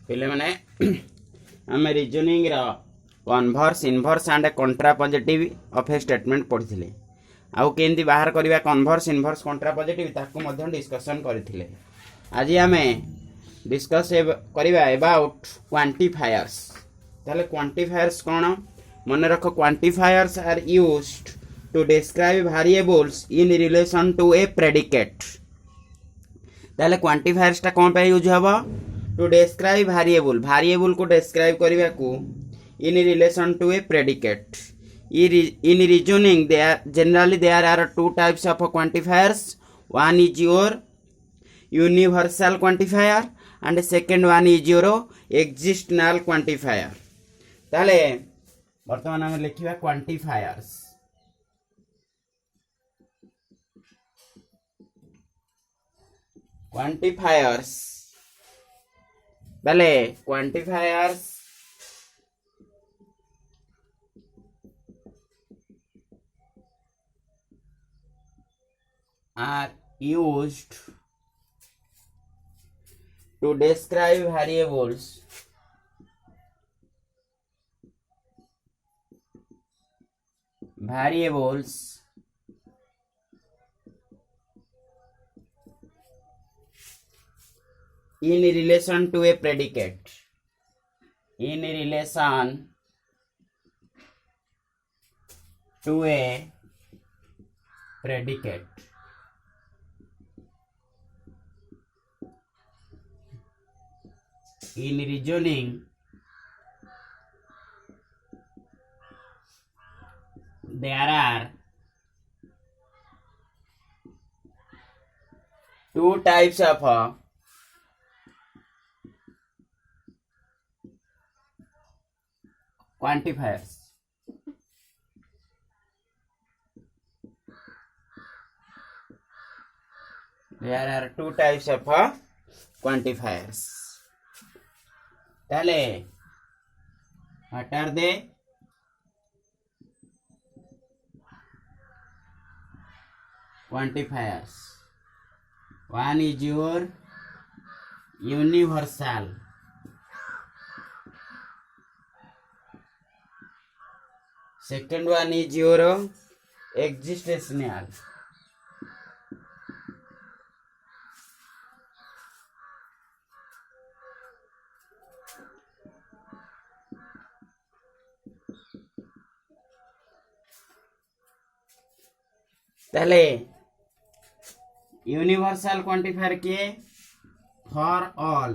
पिले माने आम reasoning converse inverse and contrapositive of a statement पढ़ी आउ केमती बाहर करवा कन्वर्स इनवर्स कंट्रापोजिटिव ताकू डिस्कशन करथिले। आज आम डिस्कस करवा अबाउट क्वांटिफायर्स। ताले क्वांटिफायर्स कौन मन रख quantifiers are used to describe variables in relation to a predicate. ताले क्वांटिफायर्स टा कौन पे यूज हबो टू डिस्क्राइब वेरिएबल को डिस्क्राइब करबा को in relation to a predicate. In reasoning generally there are two types of quantifiers. One is your universal quantifier and second one is your existential quantifier. ताले वर्तमान आम लिखा quantifiers. Quantifiers बेले quantifiers are used to describe variables in relation to a predicate. In relation to a predicate. In reasoning there are two types of quantifiers. There are two types of quantifiers. ताले what are they? Quantifiers. One is your universal. Second one is your existential. ताले universal quantifier के for all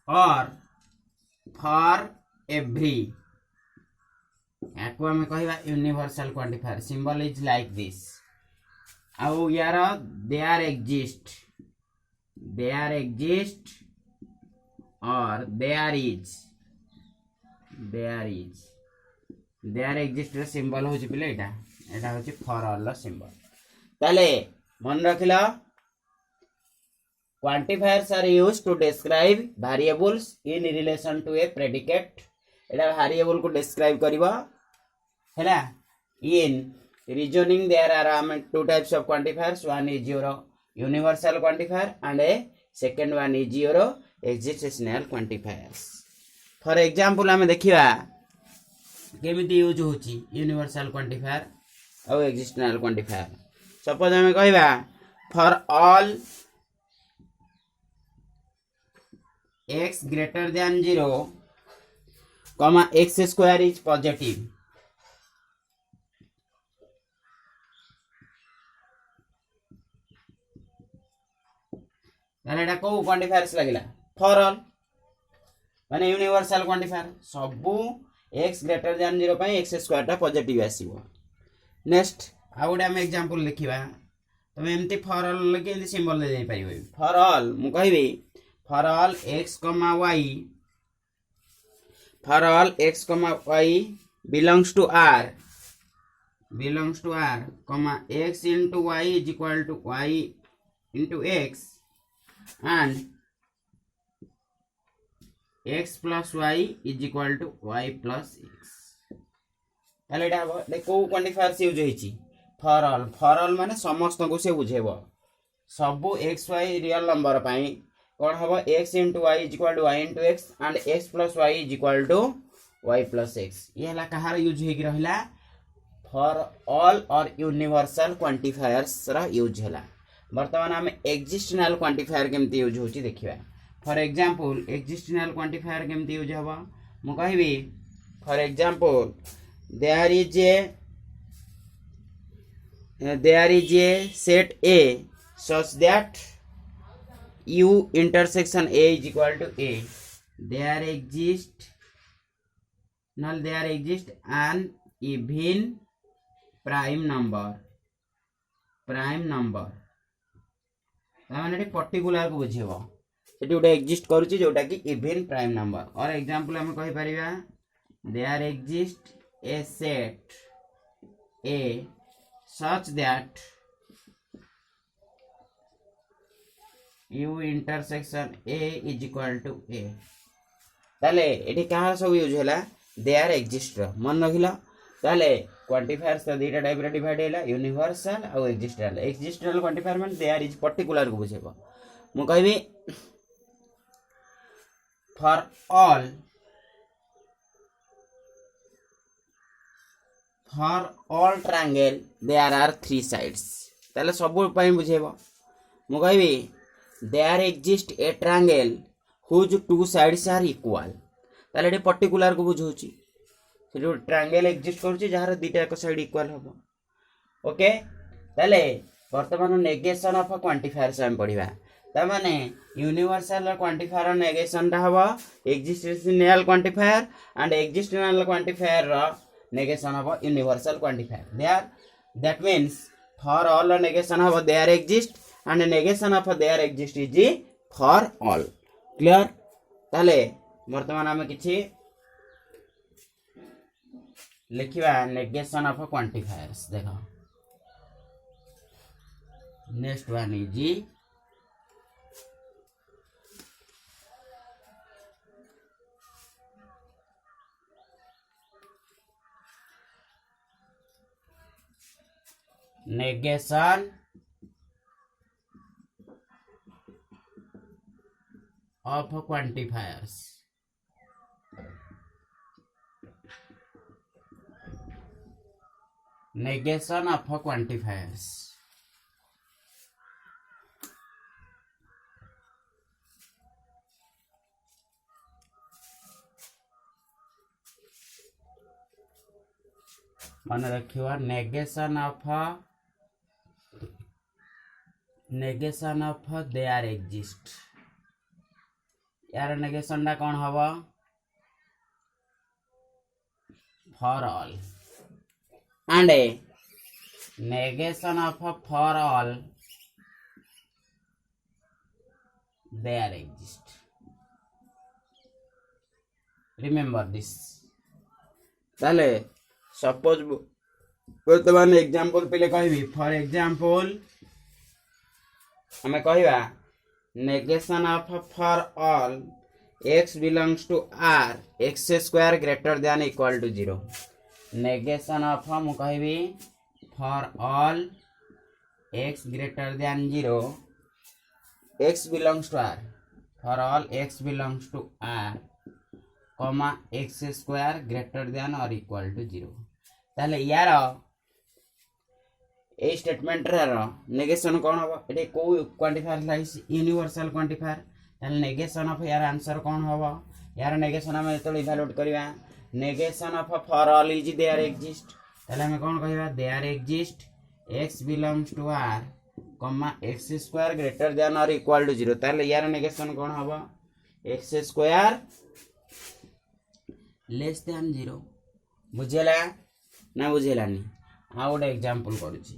और for every याको आम कहवा universal quantifier. Symbol is like this. आउ यार there exist और देयर एग्जिस्ट सिंबल हो पिले एटा होची फॉर ऑल रो सिंबल। ताले मन रखिला quantifiers are used to describe variables in relation to a predicate. एटा वेरिएबल को डिस्क्राइब करबा हैला। In reasoning there are two types of quantifiers. One is your universal quantifier and a second one is your existential quantifiers. For example हमें देखिबा केमिति use होची universal quantifier और existential quantifier. Suppose हमें कहबा for all x greater than 0 comma x square is positive। एटा को quantifiers लागला for all माने यूनिवर्सल क्वांटिफायर। सबू x ग्रेटर दैन 0 पई x स्क्वायर टा पॉजिटिव आसीबो। नेक्स्ट आ गोटे आम एग्जांपल लिखिबा तुम एमती फॉर ऑल के सिंबल दे दे पाइबो। फॉर ऑल मु कहबी for all x, y belongs to R, x into y is equal to y into x and x plus y is equal to y plus x। ताले एटा को quantifier से use होईची for all. For all माने समस्त को से बुझेबो। सबु x y real number पई कौन हम x into y is equal to y into x and x plus y is equal to y plus x. ये है कहार यूज हो रहा फॉर ऑल और यूनिवर्सल क्वांटिफायर्स यूज है। बर्तमान आम एक्जिस्टेशनल क्वांटिफायर केमती यूज हो देखा। फॉर एग्जांपल एक्जिस्टेशनल क्वांटिफायर केमती यूज हम मु कहबी for example there is a set A such that u intersection a is equal to a, there exists an even prime number माने पर्टिकुलर को बुझेबो सेठी गोटे एक्जिस्ट करूची जोटा कि इवन प्राइम नंबर। और एग्जांपल हम कहि परिबा there exist a set A such that u intersection a is equal to a। ताले एठी कहा सब यूज होला देयर एक्जिस्ट मन रखिला। ताले क्वांटिफायर्स तो दुटा टाइप रे डिवाइड होला यूनिवर्सल और एक्जिस्टेशनल। एक्जिस्टेशनल क्वांटिफायर माने देयर इज पर्टिकुलर को बुझेबो। मु कहबी for all triangle there are 3 sides. ताले सब पई बुझेबो। मु कहबी there exist a triangle whose 2 sides are equal. ताले एठी पर्टिकुलर को बुझौची सेठी ट्रायंगल एक्जिस्ट करूची जहार दुटा एक साइड इक्वल हबो। ओके ताले वर्तमान नेगेशन ऑफ क्वांटिफायर्स हम पढिबा। ता माने यूनिवर्सल क्वांटिफायर नेगेशन टा हबो existential quantifier and existential quantifier रो negation of universal quantifier there। that means for all negation of there exist and negation of there exist is for all। clear ताले वर्तमान आम किछि लिखिबा negation of quantifiers। देखो next one is negation of quantifiers। negation of quantifiers मन रखिवा negation of there exist। यार negation टा कौन हवा for all and negation of for all there exist। remember this। ताले सपोज वर्तमान एग्जांपल पहले कहबी फॉर एग्जांपल हमें कहबा negation of for all x belongs to r x square greater than equal to 0। negation of हम कहबी for all x greater than 0 x belongs to r for all x belongs to r comma x square greater than or equal to 0। ताले यार ए statement रो negation कौन हम एटे को quantifier lies universal quantifier. ताले नेगेशन ऑफ यार answer कौन हम यार नेगेशन हम एतो इवैल्यूएट करबा negation of for all is there exist. ताले हम कौन कहबा there exist x belongs to r comma x square greater than और इक्वल टू 0। ताले यार नेगेशन कौन हम x स्क्वायर लेस देन 0। बुझेला ना बुझेलानी आ गोटे एग्जांपल करूची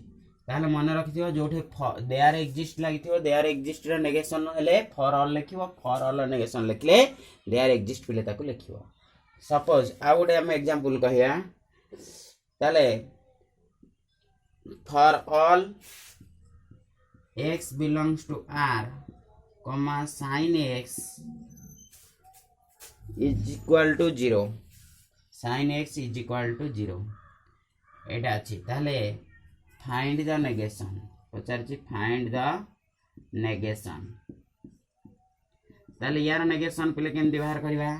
ताले मन रखिथियो जोठे देयर एक्जिस्ट लागिथियो देयर एक्जिस्ट रे नेगेशन हेले फॉर ऑल लिखिबो फॉर ऑल नेगेशन लिखले देयर एक्जिस्ट पिले ताको लिखिबो। सपोज आ गोटे हम एग्जांपल कहिया ताले for all x belongs to r comma sin x is equal to 0 sin x is equal to 0 एटा अछि। ताले फाइंड द नेगेशन पचारछि फाइंड द नेगेशन ताले यार नेगेशन पिले केमती बाहर करबा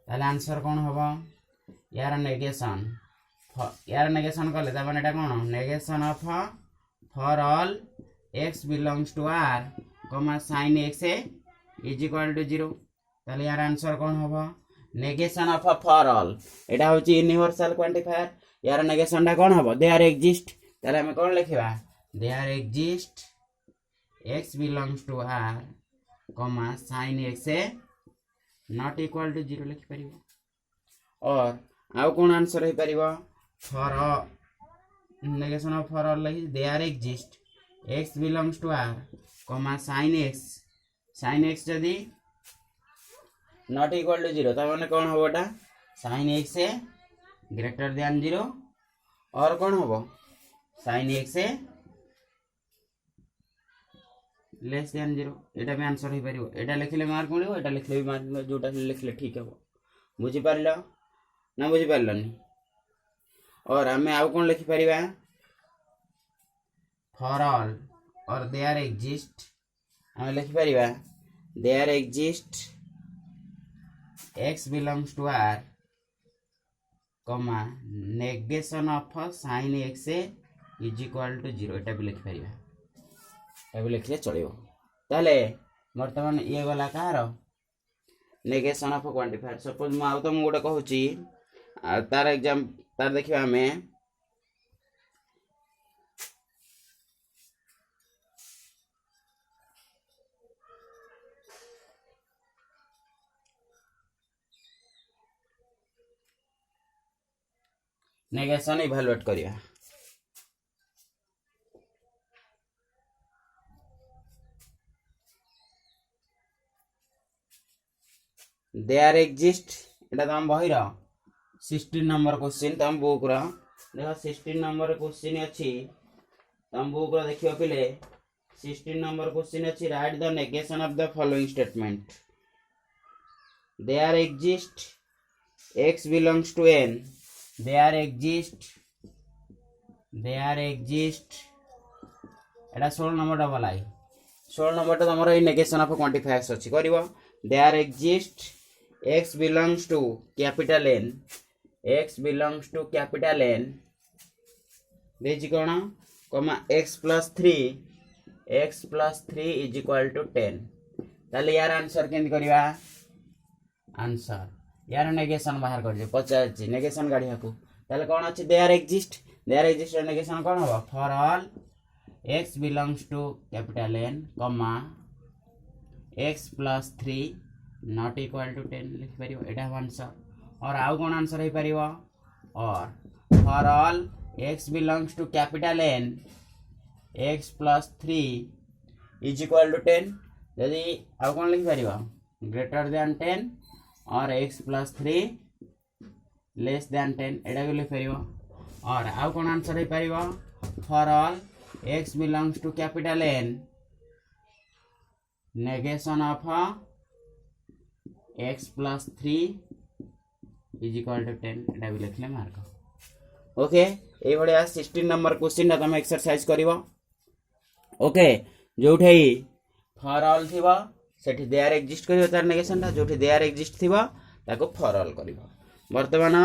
ताले आंसर कोन हबो यार नेगेशन कले त माने एटा कोन negation of for all x belongs to r sin x is equal to 0 ताले यार आंसर कोन हबो नेगेशन ऑफ फॉर ऑल एटा होची यूनिवर्सल क्वांटिफायर यार नेगेशन टा कोन हबो देयर एग्जिस्ट ताले हम कोन लिखिबा there exist x belongs to r sin x not equal to 0 लिखि परिबो और आउ कोन आंसर हे परिबो for negation of for all लिखि there exist x belongs to r sin x जदी नॉट इक्वल टू 0 त माने कोन होबोटा sin x ग्रेटर देन 0 और कोन होबो sin x लेस देन 0 एटा भी आंसर हे परिबो एटा लिखले मार्क मिलिबो एटा लिखले भी मार्क जोटा लिखले ठीक हबो बुझी पारलो ना बुझी पारलनी और हमें आउ कोन लिखि परिबा फॉर ऑल और देयर एग्जिस्ट हमें लिखि परिबा there exist x belongs to r negation of sin x is equal to 0 एटा भी लिखि परिबा एबे लिखले चलिबो ताले वर्तमान ये गला कार नेगेशन ऑफ क्वांटिफायर सपोज म आउ त म गोटे कहूची तार एग्जाम तार देखिबा हमें नेगेशन इवैल्यूएट करिया देयर एग्जिस्ट एटा तम बहिरा 16 नंबर क्वेश्चन तम बुक रा देखो 16 नंबर क्वेश्चन अछि तम बुक रा देखियो पिले 16 नंबर क्वेश्चन अछि write the negation of the following statement there exist x belongs to n there exist एटा 16 नंबर डबल आई 16 नंबर तो हमर ए नेगेशन ऑफ क्वांटिफायर्स अछि करबो there exist x belongs to capital N देजी कोन comma x plus 3 is equal to 10 ताले यार answer केंद करिवा answer यार नेगेशन बाहर कर जे 50 नेगेशन गाड़िया को ताले कोन अछि देयर एग्जिस्ट नेगेशन कोन हो for all x belongs to capital N x plus 3 not equal to 10 लिख परिबो एटा आंसर और आउ कोन आंसर हे परिबो और for all x belongs to capital N x plus 3 is equal to 10 यदि आउ कोन लिख परिबो ग्रेटर देन 10 और x plus 3 लेस देन 10 एटा भी लिख परिबो और आउ कोन आंसर हे परिबो for all x belongs to capital N negation of x plus 3 is equal to 10 एटा भी लिखले मार्क ओके ए भडिया 16 नंबर क्वेश्चन ना तुम एक्सरसाइज करिवो ओके जोठै फॉर ऑल थिबा सेठी देयर एग्जिस्ट करिवो तार नेगेशन ता जोठी देयर एग्जिस्ट थिबा ताको फॉर ऑल करिवो वर्तमान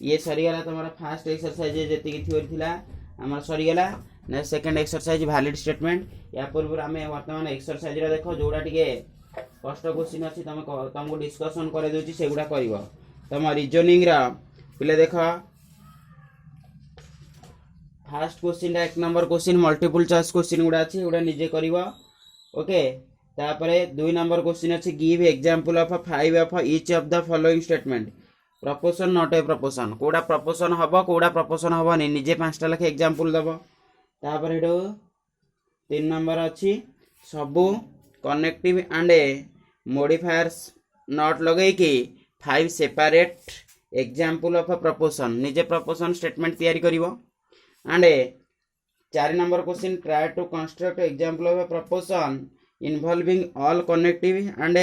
ये सरी गला तुम्हारा फर्स्ट एक्सरसाइज जेति की थ्योरी थिला हमर सरी गला ने सेकंड एक्सरसाइज वैलिड स्टेटमेंट या पूर्व हमें वर्तमान एक्सरसाइज रे देखो जोडा टिके फर्स्ट क्वेश्चन अछि तुमको डिस्कशन करे दोची सेगुडा करिवो तम रीजनिंग रा पिले देखो फर्स्ट क्वेश्चन एक number question multiple choice question गुडा अछि गुडा निजे करिवो ओके तापरे 2 नंबर क्वेश्चन अछि give example of 5 of each of the following statement proportion not a proportion कोडा प्रपोर्शन हबो नि निजे पांचटा लखे एग्जांपल दबो तापरे 3 नंबर अछि सबु कनेक्टिव एंड मॉडिफायर्स नॉट लगे कि 5 separate example of a proportion निजे प्रपोर्शन स्टेटमेंट तैयारी करिवो and 4 number question try to construct example of a proportion involving all connective and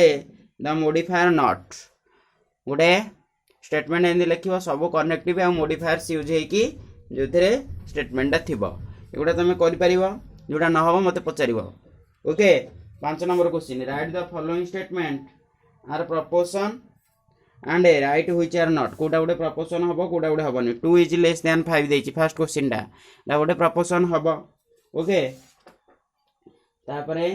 the modifier not गोटे स्टेटमेंट एंदी लिखिबो सब कनेक्टिव आ मॉडिफायर्स यूज हे कि जोथरे स्टेटमेंट थिबो एगुडा तमे करि परिबो जोडा न होबो मते पचारिबो okay 5 number question write the following statement are proportion and write which are not कोटा गोटे प्रपोर्शन हम कोटा गोटे हेनी 2 इज लेस दैन 5 देछि फर्स्ट क्वेश्चन टा गोटे प्रपोर्शन हम ओके तापरे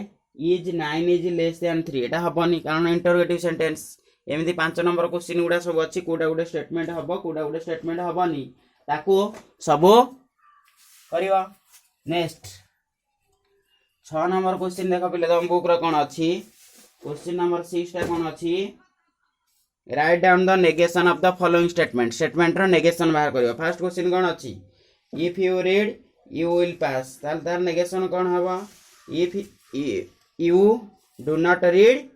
इज 9 इज लेस दैन 3 एटा हेनी कारण इंटरोगेटिव सेंटेंस एमती 5 नंबर क्वेश्चन गुड़ा सब अच्छी कोटा गोटे स्टेटमेंट हम कोटा गोटे स्टेटमेंट हेनी ताकू सब करवा नेक्स्ट 6 नंबर क्वेश्चन देख पे तुम बुक रो कौन अच्छी क्वेश्चन नंबर 6 टा कौन अच्छी write down the negation of the following statement रो नेगेशन बाहर करियो फर्स्ट क्वेश्चन कौन अच्छी if you read you will pass तार नेगेशन कौन हवा if you do not read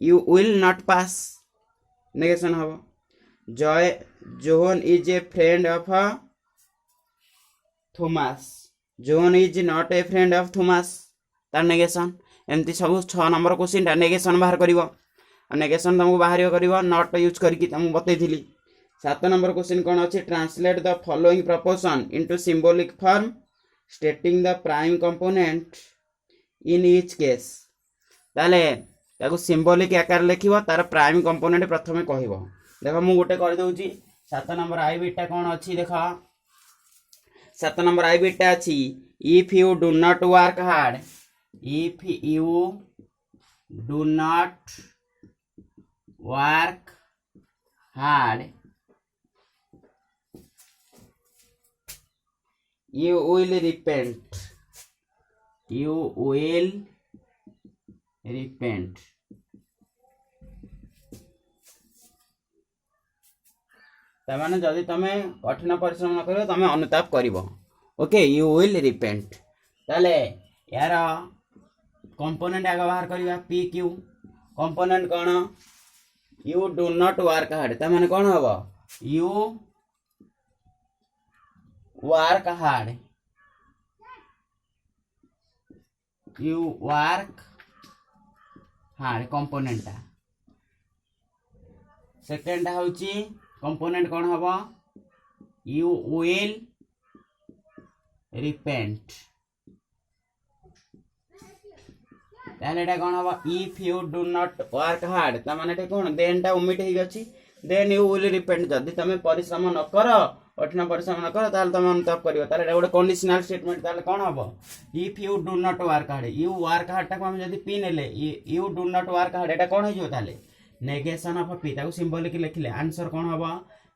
you will not pass negation हवा John is a friend of Thomas John is not a friend of Thomas तार negation एमती सब 6 number question negation बाहर करिवो negation तुमको बाहर कर नॉट यूज करके तुमको बतई 7 नंबर क्वेश्चन कौन अच्छे translate the following proportion into symbolic form stating the prime component in each case ताले ताको सिंबॉलिक आकार लिखिबो तार प्राइम कंपोनेंट प्रथमे कहइबो देखो मु गोटे कर दउची 7 नंबर आई बिटा कौन अच्छी देखो 7 नंबर आई बिटा अच्छी if you do not work hard if you do not work hard you will repent you will repent तमाने जदि तमे कठिन परिश्रम न करियो तमे अनुताप करिवो ओके यू विल रिपेंट ताले यार कंपोनेंट आगे बाहर करिया पी क्यू कंपोनेंट कौन you do not work hard तमाने कौन हम you work hard you work hard component second होची कंपोनेंट कौन हम यू विल रिपेंट ताले कौन हम if you do not work hard तमाने कौन देन टा ओमिट हो गछि देन यू विल रिपेंट जदि तमे परिश्रम न कर कठिन परिश्रम न कर ताले तमे अनुताप करियो ताले गोटे कंडीशनल स्टेटमेंट ताले कौन हम if you do not work hard you work hard टा को हम जदि पी नेले you do not work hard एटा कौन हो जो ताले नेगेशन ऑफ पी ताको सिंबॉलिक लिखले आंसर कौन हम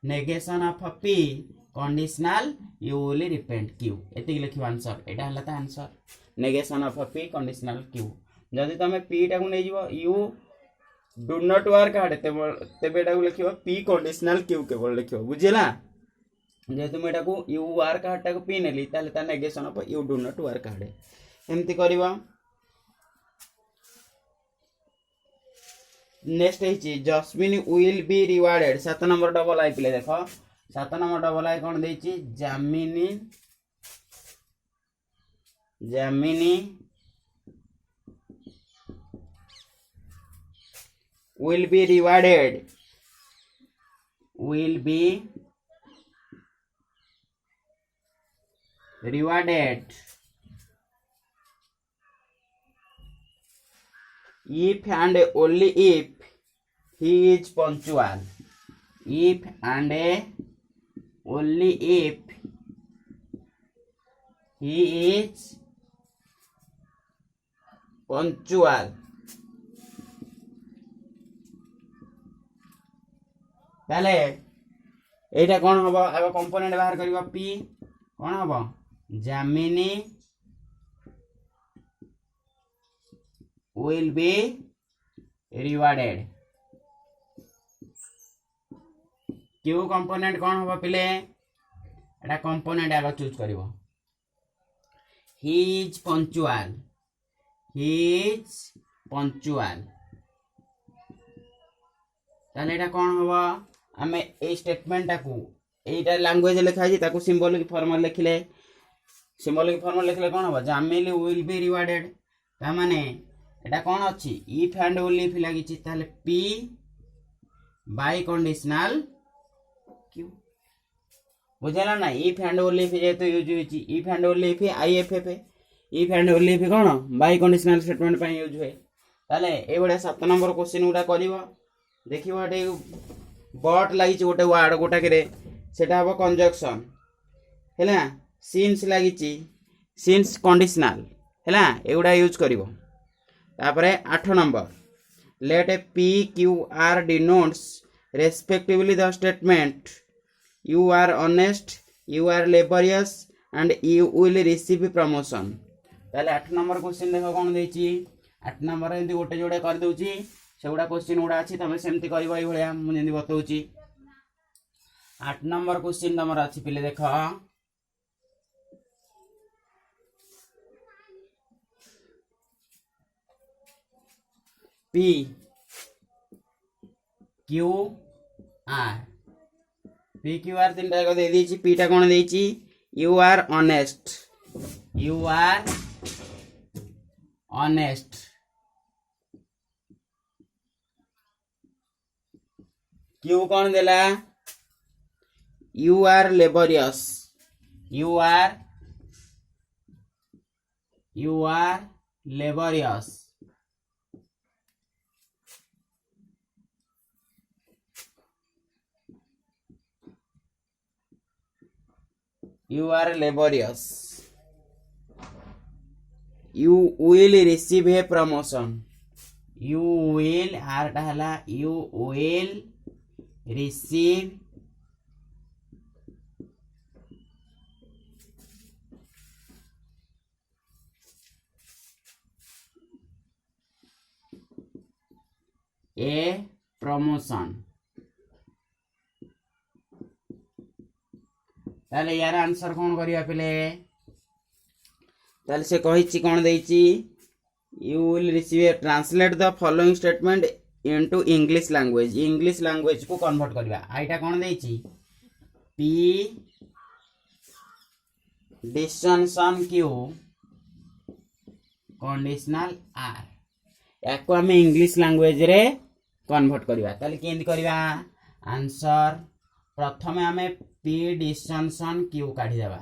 negation of P conditional you will repent Q एति लिखियो आंसर एटा हला ता answer negation of P conditional Q जदि तुम पी टा को you do not work hard तेबे लिख पी कंडीशनल क्यू केवल लिख बुझेगा जेहेतु मुझे यू वर्क हार्ड टा को पी नेली ताले negation of you do not work hard एमती करवा नेक्स्ट है Jasmine will be rewarded 7 number double I पे देख 7 नंबर डबल आई कौन देछि जामिनी जामिनी will be rewarded if and only if he is punctual if and only if he is punctual ताले एटा कौन हम आगे कंपोनेंट बाहर करवा पी कौन हम Jamini will be rewarded Q component कौन हम पिले एटा कंपोनेंट आगे चूज करबो ही इज पंक्चुअल ताले एटा कौन हम आम ए स्टेटमेंट को एटा लैंग्वेज लिखाई ताको सिंबॉलिक फॉर्म लिखले कौन हम जामिनी विल बी रिवार्डेड ता माने एटा कौन अच्छी इफ एंड ओनली इफ लगी ताले पी बाय कंडीशनल क्यू बुझला ना इफ एंड ओनली इफ जेतो यूज होई if and only if IFF if and only if कौन बाय कंडीशनल स्टेटमेंट यूज हुए ताले ए बडे 7 नंबर क्वेश्चन गुडा करिवो देखिवो एटे बट लागि गोटे वर्ड गोटा करे सेटा हबो कंजक्शन हैला सिंस लागिची सिंस कंडीशनल हैला एगुडा यूज करिवो तापरे 8 number let p q r denotes respectively the statement you are honest you are laborious and you will receive promotion ताले 8 नंबर क्वेश्चन देखो कोन देची 8 नंबर एंती गोटे जोड़े कर दउची सेगुडा क्वेश्चन गुडा अछि तमे सेमति करबो एई भलिया मु जेंति बतौची 8 नंबर क्वेश्चन तमर अछि पिले देखो P Q R P Q R तीनटा को दे दीची P टा कोन देची you are honest Q कोन देला you are laborious you are laborious you will receive a promotion you will आरटा हला you will receive a promotion ताले यार आंसर कौन करिया पिले ताले से कहिची कौन देची you will receive translate the following statement into English language को कन्वर्ट करिया आइटा कौन देची p distinction q conditional r याको हमें इंग्लिश लैंग्वेज रे कन्वर्ट करिया ताले केंदी करिया आंसर प्रथमे हमें p डिस्टिंक्शन q काढी देबा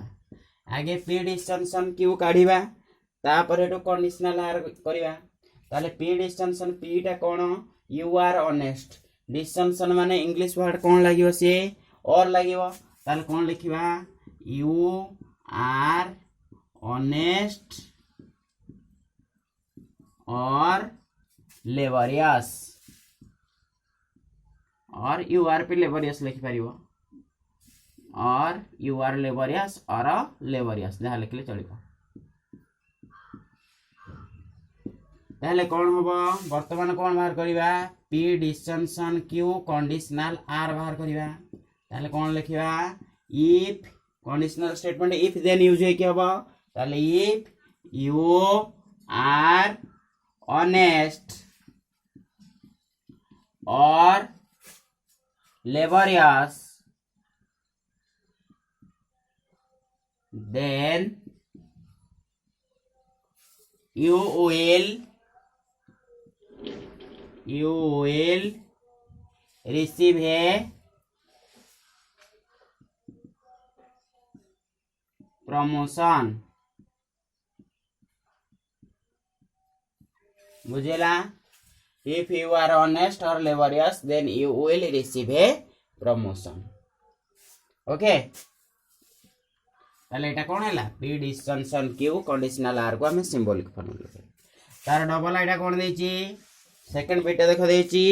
आगे p डिस्टिंक्शन q काढीबा तापर एटो कंडीशनल r करिया ताले p डिस्टिंक्शन p टा कोन you are honest डिस्टिंक्शन माने इंग्लिश वर्ड कोन लागियो से और लागियो ताले कोन लिखिबा you are honest और laborious और you are पे laborious लिखि परिबो और you are laborious और laborious जहा लिखले चलिबो ताले कोन होबो वर्तमान कोन बाहर करिबा p distinction q conditional r बाहर करिबा ताले कोन लिखिबा if conditional statement if then use हे कि होबो ताले if you are honest or laborious then you will receive a promotion बुझेला if you are honest or laborious then you will receive a promotion okay ताले एटा कोन हैला p distinction q conditional r को हमें सिंबॉलिक फॉर्मूला तार double आइडा कोन देची सेकंड बिट देखो देची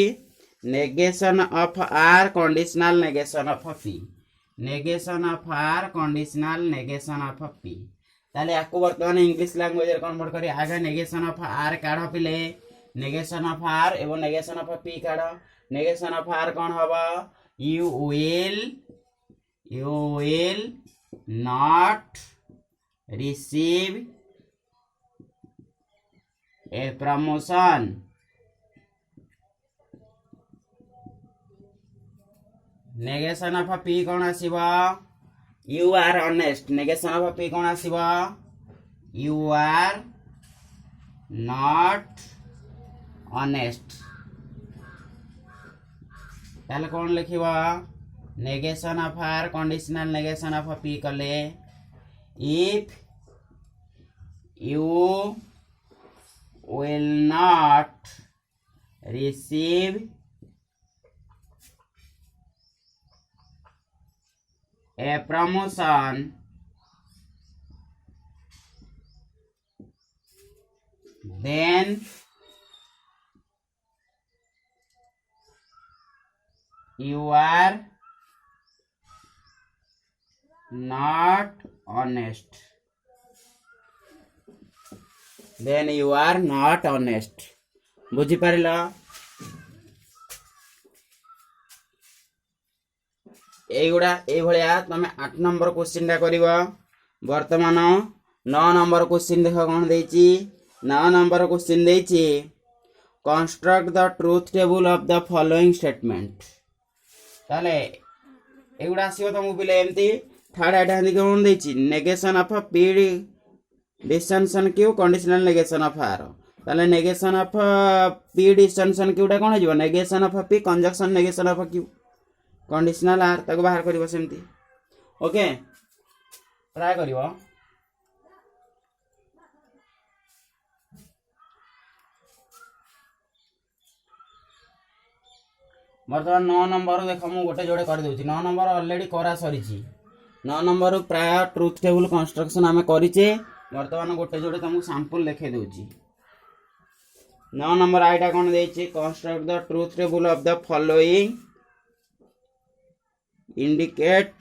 negation of r conditional negation of p negation of r conditional negation of p ताले आको वर्तमान इंग्लिश लैंग्वेज रे कन्वर्ट करी आगे नेगेशन ऑफ r काढो पिले नेगेशन ऑफ r एवं नेगेशन ऑफ p काढो नेगेशन ऑफ r कोन हबो you will not receive a promotion negation of p cone आसीबा you are honest negation of p cone आसीबा you are not honest ताले कोन लिखिबा negation of r conditional negation of p कले if you will not receive a promotion then you are not honest. Then you are not honest. बुझी पारिल एगुड़ा ये तुम 8 number question टा कर बर्तमान 9 number question देख कौन देची 9 नंबर क्वेश्चन देची construct the truth table of the following statement ताले एगुड़ा आसीबो तुमको पिले एमती थर्ड आइटम कौन देची negation of P disjunction Q conditional negation of R ताले नेगेशन ऑफ पी डिस्टेंशन क्यूटा कौन हो negation of P conjunction negation of Q conditional R ताको बाहर करिवो सेमती ओके ट्राई करिवो बर्तमान 9 नंबर देख मुझे गोटे जोड़े कर दूची 9 नंबर ऑलरेडी करा सरी 9 नंबर प्राय ट्रूथ टेबल कंस्ट्रक्शन आम करेचे बर्तमान गोटे जोड़े तुमको सैंपल लिखे दूची 9 नंबर आईटा कौन देची construct the truth table of the following indicate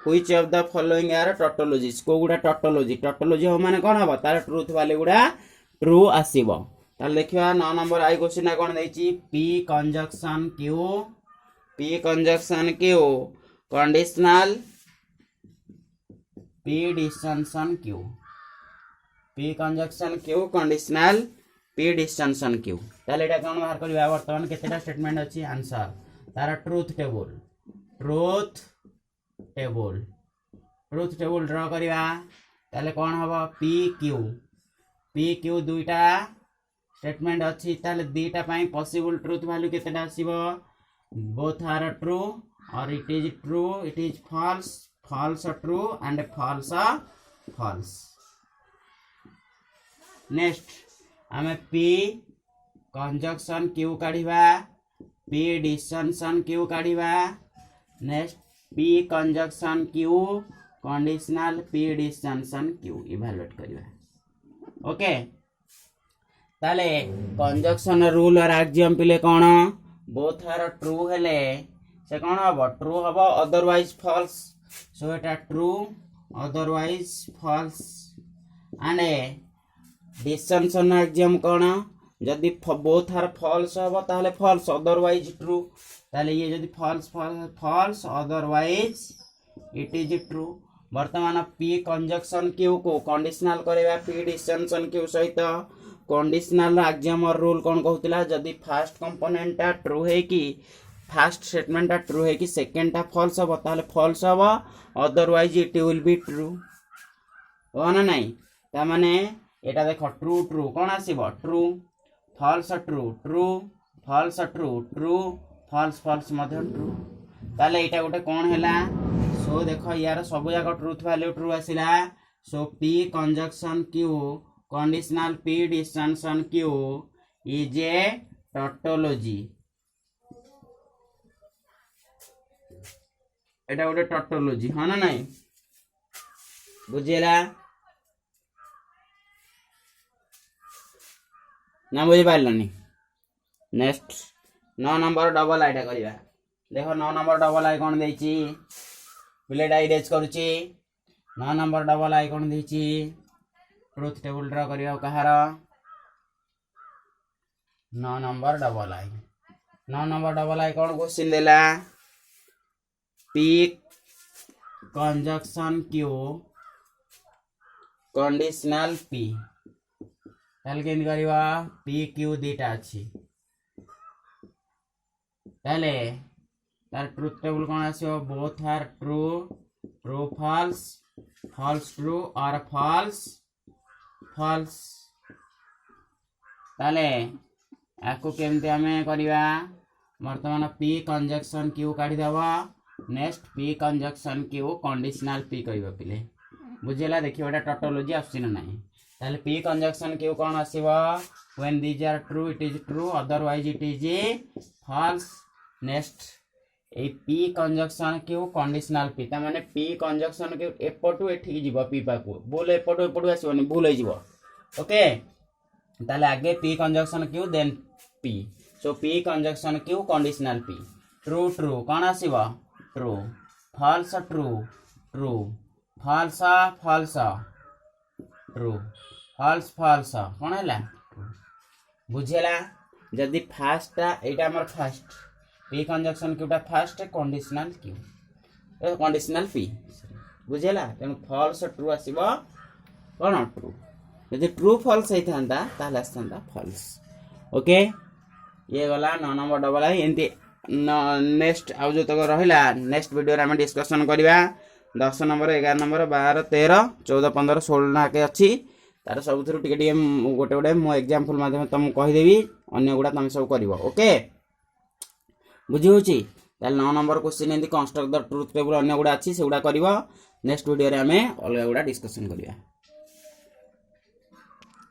which of the following are tautologies को गुडा टोटोलॉजी हो माने कौन हम तार ट्रूथ वाले गुडा ट्रू आसीबो ताल देखिया 9 नंबर आई क्वेश्चन कौन देची P conjunction Q conditional P disjunction Q P conjunction Q conditional P disjunction Q ताले एटा कौन बाहर करबा वर्तमान केतेटा स्टेटमेंट अछि आंसर तार ट्रूथ टेबल ड्रा करबा ताले कौन हबो पी क्यू दुईटा स्टेटमेंट अच्छी ताले दीटा पाई पॉसिबल ट्रूथ वैल्यू केतेटा आसीबो बोथ आर ट्रू और it is false true and false next आमे पी कंजक्शन क्यू काढिबा पी डिस्टेंशन क्यू काढिबा next P conjunction Q conditional P disjunction Q evaluate करबा ओके ताले कंजक्शन रूल और axiom पिले कौन बोथ आर ट्रू हेले से कौन हम ट्रू हम अदरवाइज फॉल्स सो एटा true otherwise false and disjunction axiom कौन जदि बोथ आर फॉल्स हम ताले फॉल्स अदरवाइज ट्रू ताले ये जदि false otherwise it is true वर्तमान पी कंजक्शन क्यू को कंडीशनल करबा पी डिस्टेंशन क्यू सहित कंडीशनल एक्सियम और रूल कौन कहूला जदि फर्स्ट कंपोनेंट ट्रू है कि फर्स्ट स्टेटमेंट ट्रू है कि सेकेंड फॉल्स हम ताले फॉल्स हम otherwise it will be true हो ना नहीं ता माने एटा देखो ट्रू कौन आसीबो ट्रू फॉल्स ट्रू फॉल्स मध्य ट्रू ताले एटा गोटे कौन हैला सो देखो यार सब जाक ट्रूथ वैल्यू ट्रू आसिला so P conjunction Q conditional P disjunction Q is a tautology एटा गोटे टोटोलॉजी हाँ ना नहीं बुझेला ना बुझी पारलनी नेक्स्ट 9 नंबर डबल आईटा करिबा देखो 9 नंबर डबल आई कौन देची पिलेटा इरेज करूची 9 नंबर डबल आई कौन देची ट्रूथ टेबल ड्रा करिया कहार 9 नंबर डबल आई कौन क्वेश्चन देला P conjunction Q conditional P ताले केन करिवा पी क्यू दीटा अछि ताले तार ट्रूथ टेबल कौन आसियो both are true false true और फॉल्स ताले आको केमते हमें करिवा वर्तमान पी कंजक्शन क्यू काढी दबा next P conjunction Q conditional P करिवा पिले बुझेला देखियो एटा टोटोलॉजी आसी ना नहीं ताले पी कंजक्शन क्यू कौन आसीबो when these are true it is true otherwise it is false next a P conjunction Q conditional P ता माने पी कंजक्शन क्यू एपटू एठी जीवो पी पाकू भूल एपटू एपटू आसीबोनी भूल हो जीवो ओके ताले आगे P conjunction Q then P so P conjunction Q conditional P true true कौन आसीबो true false true true false false true false false कौन है बुझेला जदि फास्ट एटा हमर फास्ट पी कंजक्शन क्यूटा first conditional Q conditional P बुझेला तेणु फॉल्स ट्रू आसीबो कौन ट्रू यदि ट्रू फॉल्स होता ताले आसता फॉल्स ओके ये गला 9 नंबर डबल आई एंती नेक्स्ट आउ जो तक रहिला नेक्स्ट वीडियो रे हम डिस्कशन करबा 10 नंबर 11 नंबर 12 13 14 15 16 नाके अछि तार सब थरु टिके टिके गोटे गोटे मो एग्जांपल माध्यम तुम कहि देबी अन्य गुडा तुम सब करबो ओके बुझी होची ताल 9 नंबर क्वेश्चन एंती कंस्ट्रक्ट द ट्रुथ टेबल अन्य गुडा अछि से गुडा करबो नेक्स्ट वीडियो रे हमें अलग गुडा डिस्कशन करबा।